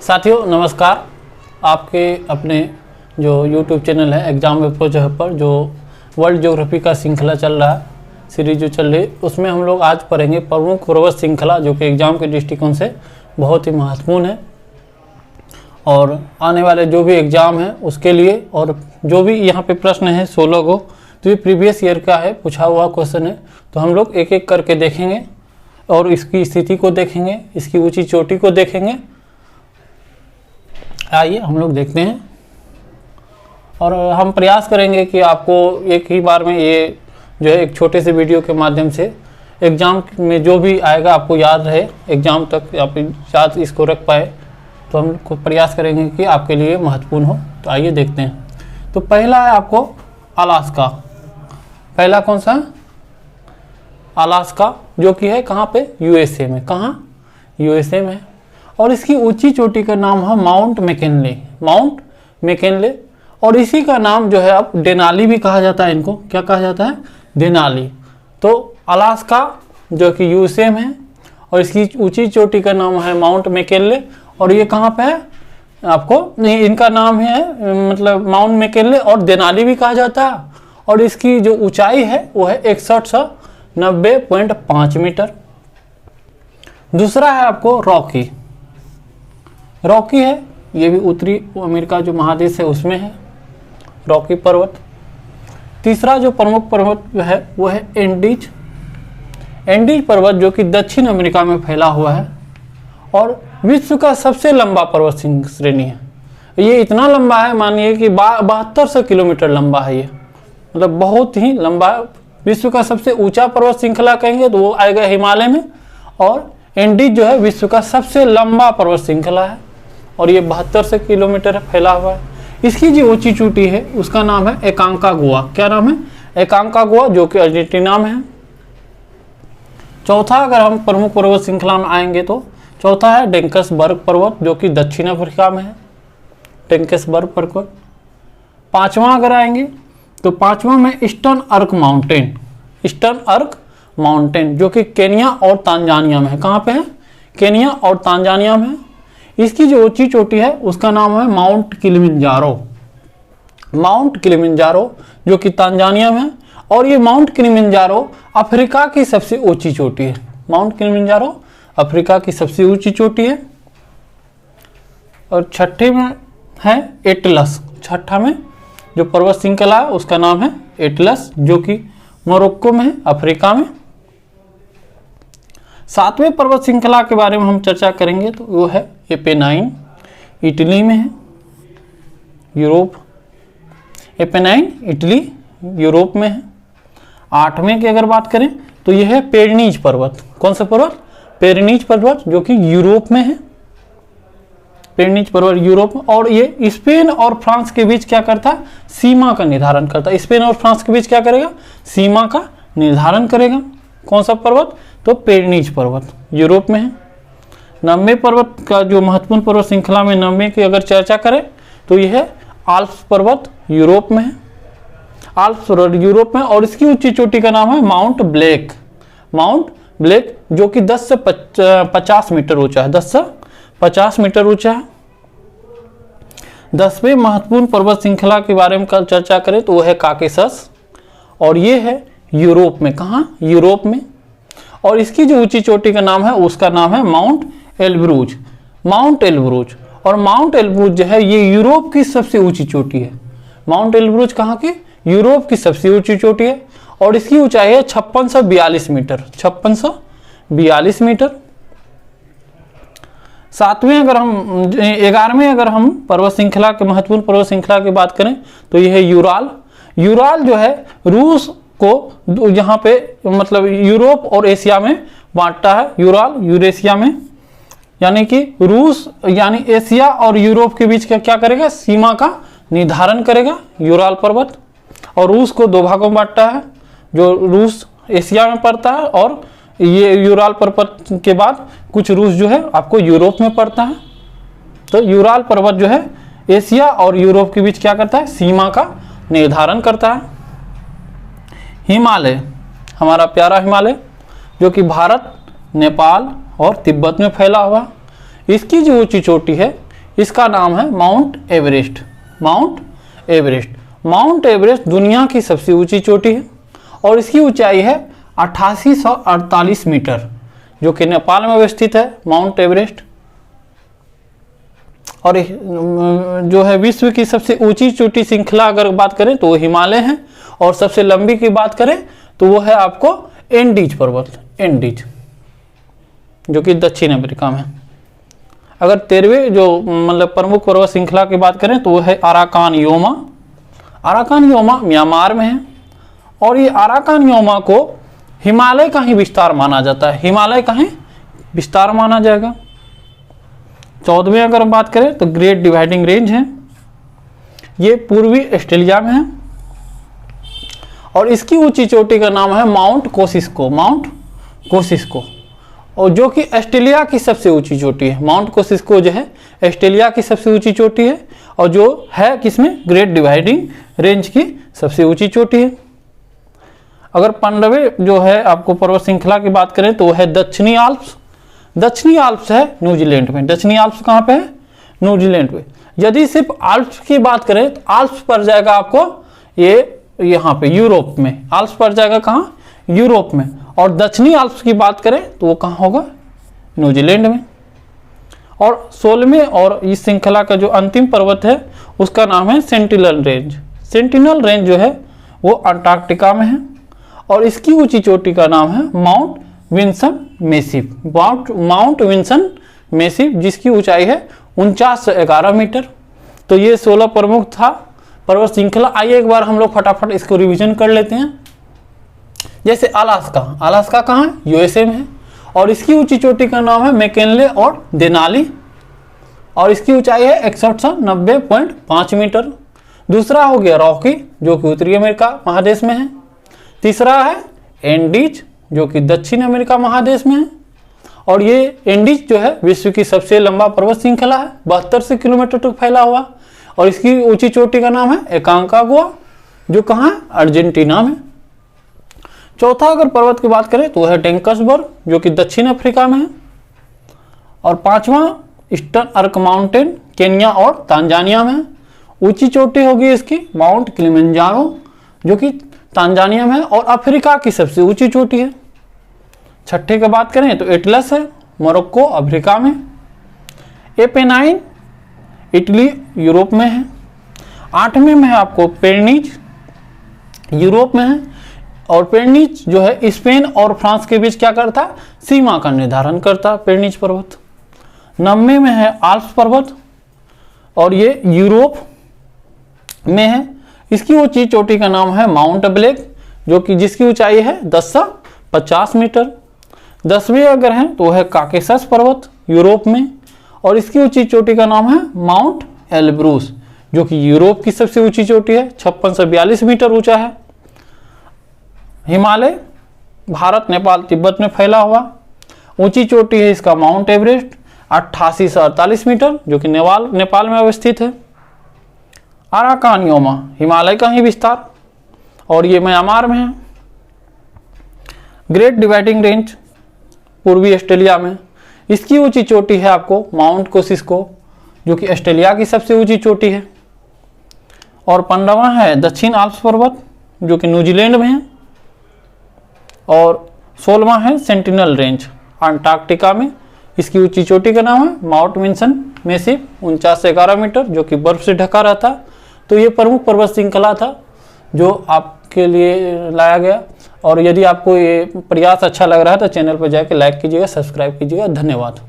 साथियों नमस्कार। आपके अपने जो YouTube चैनल है एग्जाम अप्रोच पर जो वर्ल्ड ज्योग्राफी का श्रृंखला चल रहा है, सीरीज जो चल रही है, उसमें हम लोग आज पढ़ेंगे प्रमुख पर्वत श्रृंखला, जो कि एग्जाम के दृष्टिकोण से बहुत ही महत्वपूर्ण है और आने वाले जो भी एग्ज़ाम है उसके लिए। और जो भी यहाँ पे प्रश्न है 16 को, तो ये प्रीवियस ईयर का है, पूछा हुआ क्वेश्चन है। तो हम लोग एक एक करके देखेंगे और इसकी स्थिति को देखेंगे, इसकी ऊंची चोटी को देखेंगे। आइए हम लोग देखते हैं और हम प्रयास करेंगे कि आपको एक ही बार में ये जो है एक छोटे से वीडियो के माध्यम से एग्ज़ाम में जो भी आएगा आपको याद रहे, एग्ज़ाम तक आप याद इसको रख पाए। तो हम को प्रयास करेंगे कि आपके लिए महत्वपूर्ण हो। तो आइए देखते हैं। तो पहला है आपको अलास्का। पहला कौन सा? अलास्का, जो कि है कहाँ पे? यूएसए में। कहाँ? यूएसए में। और इसकी ऊंची चोटी का नाम है माउंट मैकिनले। Mount McKinley. और इसी का नाम जो है अब डेनाली भी कहा जाता है। इनको क्या कहा जाता है? डेनाली। तो अलास्का जो कि यूएसए में है और इसकी ऊंची चोटी का नाम है माउंट मैकिनले। और ये कहाँ पे है? आपको नहीं, इनका नाम है मतलब माउंट मैकिनले और डेनाली भी कहा जाता है। और इसकी जो ऊंचाई है वो है 6190.5 मीटर। दूसरा है आपको रॉकी। रॉकी है, ये भी उत्तरी अमेरिका जो महादेश है उसमें है रॉकी पर्वत। तीसरा जो प्रमुख पर्वत है वो है एंडीज। एंडीज पर्वत जो कि दक्षिण अमेरिका में फैला हुआ है और विश्व का सबसे लंबा पर्वत श्रेणी है। ये इतना लंबा है, मानिए कि 7200 किलोमीटर लंबा है। ये मतलब बहुत ही लंबा है। विश्व का सबसे ऊंचा पर्वत श्रृंखला कहेंगे तो वो आएगा हिमालय में। और एंडीज जो है विश्व का सबसे लंबा पर्वत श्रृंखला है और ये 7200 किलोमीटर फैला हुआ है। इसकी जो ऊंची चोटी है उसका नाम है एकांकागुआ। क्या नाम है? एकांकागुआ, जो कि अर्जेंटीना में है। चौथा अगर हम प्रमुख पर्वत श्रृंखला में आएंगे तो चौथा है डेंकसबर्ग पर्वत, जो कि दक्षिण अफ्रीका में है। डेंकसबर्ग पर्वत। पांचवा अगर आएंगे तो पांचवा में ईस्टर्न अर्क माउंटेन। ईस्टर्न अर्क माउंटेन जो कि केनिया और तांजानिया में है। कहाँ पे है? केनिया और तांजानिया में है। इसकी जो ऊंची चोटी है उसका नाम है माउंट किलिमंजारो। माउंट किलिमंजारो जो कि तांजानिया में है। और ये माउंट किलिमंजारो अफ्रीका की सबसे ऊंची चोटी है। माउंट किलिमंजारो अफ्रीका की सबसे ऊंची चोटी है। और छठे में है एटलस। छठा में जो पर्वत श्रृंखला है उसका नाम है एटलस, जो कि मोरक्को में है, अफ्रीका में। सातवें पर्वत श्रृंखला के बारे में हम चर्चा करेंगे तो वो है एपेनाइन, इटली में है, यूरोप। एपेनाइन इटली यूरोप में है। आठवें की अगर बात करें तो यह है पेरिनीज पर्वत। कौन सा पर्वत? पेरिनीज पर्वत, जो कि यूरोप में है। पेरिनीज पर्वत यूरोप में। और ये स्पेन और फ्रांस के बीच क्या करता है? सीमा का निर्धारण करता है। स्पेन और फ्रांस के बीच क्या करेगा? सीमा का निर्धारण करेगा। कौन सा पर्वत? तो पेरिनीज पर्वत यूरोप में है। 90 पर्वत का जो महत्वपूर्ण पर्वत श्रृंखला में 90 की अगर चर्चा करें तो यह है आल्प्स पर्वत, यूरोप में है। आल्प्स पर्वत यूरोप में। और इसकी ऊंची चोटी का नाम है माउंट ब्लैक। माउंट ब्लैक जो कि 10 से 50 मीटर ऊंचा है। 10 से 50 मीटर ऊंचा है। 10वें महत्वपूर्ण पर्वत श्रृंखला के बारे में कल चर्चा करें तो वह है काकेशस और ये है यूरोप में। कहाँ? यूरोप में। और इसकी जो ऊंची चोटी का नाम है उसका नाम है माउंट एल्ब्रूज। Mount Elburz. और माउंट एल्ब्रूज जो है ये यूरोप की सबसे ऊंची चोटी है। माउंट एल्ब्रूज कहाँ की? यूरोप की सबसे ऊंची चोटी है और इसकी ऊंचाई है 5642 मीटर। 5642 मीटर। 11वें अगर हम पर्वत श्रृंखला के महत्वपूर्ण पर्वत श्रृंखला की बात करें तो यह है यूराल। यूराल जो है रूस को यहाँ पे मतलब यूरोप और एशिया में बांटता है। यूराल यूरेशिया में, यानी कि रूस यानी एशिया और यूरोप के बीच का क्या करेगा? सीमा का निर्धारण करेगा यूराल पर्वत। और रूस को दो भागों में बांटता है, जो रूस एशिया में पड़ता है और ये यूराल पर्वत के बाद कुछ रूस जो है आपको यूरोप में पड़ता है। तो यूराल पर्वत जो है एशिया और यूरोप के बीच क्या करता है? सीमा का निर्धारण करता है। हिमालय, हमारा प्यारा हिमालय जो कि भारत, नेपाल और तिब्बत में फैला हुआ। इसकी जो ऊंची चोटी है इसका नाम है mount Everest. Mount Everest, mount Everest दुनिया की सबसे ऊंची चोटी है और इसकी ऊंचाई है 8848 मीटर, जो कि नेपाल में अवस्थित है माउंट एवरेस्ट। और जो है विश्व की सबसे ऊंची चोटी श्रृंखला अगर बात करें तो वो हिमालय है, और सबसे लंबी की बात करें तो वो है आपको एंडीज पर्वत, एंडीज, जो कि दक्षिण अमेरिका में। अगर 13वें जो मतलब प्रमुख पर्वत श्रृंखला की बात करें तो वो है Arakan Yoma. Arakan Yoma Myanmar में है और ये अराकान योमा को हिमालय का ही विस्तार माना जाता है, हिमालय का ही विस्तार माना जाएगा। 14वें अगर हम बात करें तो ग्रेट डिवाइडिंग रेंज है, ये पूर्वी ऑस्ट्रेलिया में है और इसकी ऊंची चोटी का नाम है माउंट कोसिस्को, माउंट कोसिस्को, और जो कि ऑस्ट्रेलिया की सबसे ऊंची चोटी है। माउंट कोसिस्को जो है ऑस्ट्रेलिया की सबसे ऊंची चोटी है और जो है किसमें, ग्रेट डिवाइडिंग रेंज की सबसे ऊंची चोटी है। अगर 15वें जो है आपको पर्वत श्रृंखला की बात करें तो वो है दक्षिणी आल्प्स। दक्षिणी आल्प्स है न्यूजीलैंड में। दक्षिणी आल्प्स कहाँ पे है, न्यूजीलैंड पे। यदि सिर्फ आल्प्स की बात करें तो आल्प्स पर जाएगा आपको ये यहाँ पे यूरोप में, आल्प्स पर जाएगा कहाँ, यूरोप में। और दक्षिणी आल्प्स की बात करें तो वो कहाँ होगा, न्यूजीलैंड में। और 16वें और इस श्रृंखला का जो अंतिम पर्वत है उसका नाम है सेंटिनल रेंज। सेंटिनल रेंज जो है वो अंटार्कटिका में है और इसकी ऊंची चोटी का नाम है Mount Vinson Massif, Mount Vinson Massif, जिसकी ऊंचाई है 4911 मीटर। तो ये 16 प्रमुख था पर्वत श्रृंखला। आइए एक बार हम लोग फटाफट इसको रिवीजन कर लेते हैं। जैसे अलास्का, अलास्का कहाँ है, यूएसए में है और इसकी ऊंची चोटी का नाम है मैकिनले और देनाली और इसकी ऊंचाई है 6190.5 मीटर। दूसरा हो गया रॉकी, जो कि उत्तरी अमेरिका महादेश में है। तीसरा है एंडीज, जो कि दक्षिण अमेरिका महादेश में है और ये एंडीज जो है विश्व की सबसे लंबा पर्वत श्रृंखला है, 72 किलोमीटर तक फैला हुआ और इसकी ऊंची चोटी का नाम है एकांकागुआ, जो कहाँ है, अर्जेंटीना में। चौथा अगर पर्वत की बात करें तो वह है टेंकसबर्ग, जो कि दक्षिण अफ्रीका में है। और 5वां ईस्टर्न अर्क माउंटेन, केन्या और तांजानिया में है। ऊंची चोटी होगी इसकी माउंट किलिमंजारो, जो कि तांजानिया में है और अफ्रीका की सबसे ऊंची चोटी है। छठे की बात करें तो एटलस है, मोरक्को अफ्रीका में। एपेनाइन इटली यूरोप में है। 8वें में है आपको पेरनीज, यूरोप में है और पेरनीज जो है स्पेन और फ्रांस के बीच क्या करता है, सीमा का निर्धारण करता पेरनीज पर्वत। 9वें में है आल्प्स पर्वत और ये यूरोप में है। इसकी ऊंची चोटी का नाम है माउंट ब्लैक, जो कि जिसकी ऊंचाई है 1050 मीटर। 10वें अगर है तो है काकेशस पर्वत यूरोप में और इसकी ऊंची चोटी का नाम है माउंट एल्ब्रूस, जो कि यूरोप की सबसे ऊंची चोटी है, 5642 मीटर ऊंचा है। हिमालय भारत, नेपाल, तिब्बत में फैला हुआ। ऊंची चोटी है इसका माउंट एवरेस्ट 8848 मीटर, जो कि नेपाल में अवस्थित है। अराकान योमा हिमालय का ही विस्तार और ये म्यांमार में है। ग्रेट डिवाइडिंग रेंज पूर्वी ऑस्ट्रेलिया में, इसकी ऊंची चोटी है आपको माउंट कोसिस्को, जो कि ऑस्ट्रेलिया की सबसे ऊंची चोटी है। और 15वां है दक्षिण आल्प्स पर्वत, जो कि न्यूजीलैंड में है। और 16वां है सेंटिनल रेंज अंटार्कटिका में, इसकी ऊंची चोटी का नाम है माउंट विंसन मेसिव, 4911 मीटर, जो कि बर्फ से ढका रहता है। तो ये प्रमुख पर्वत श्रृंखला था जो आपके लिए लाया गया। और यदि आपको ये प्रयास अच्छा लग रहा है तो चैनल पर जाकर लाइक कीजिएगा, सब्सक्राइब कीजिएगा। धन्यवाद।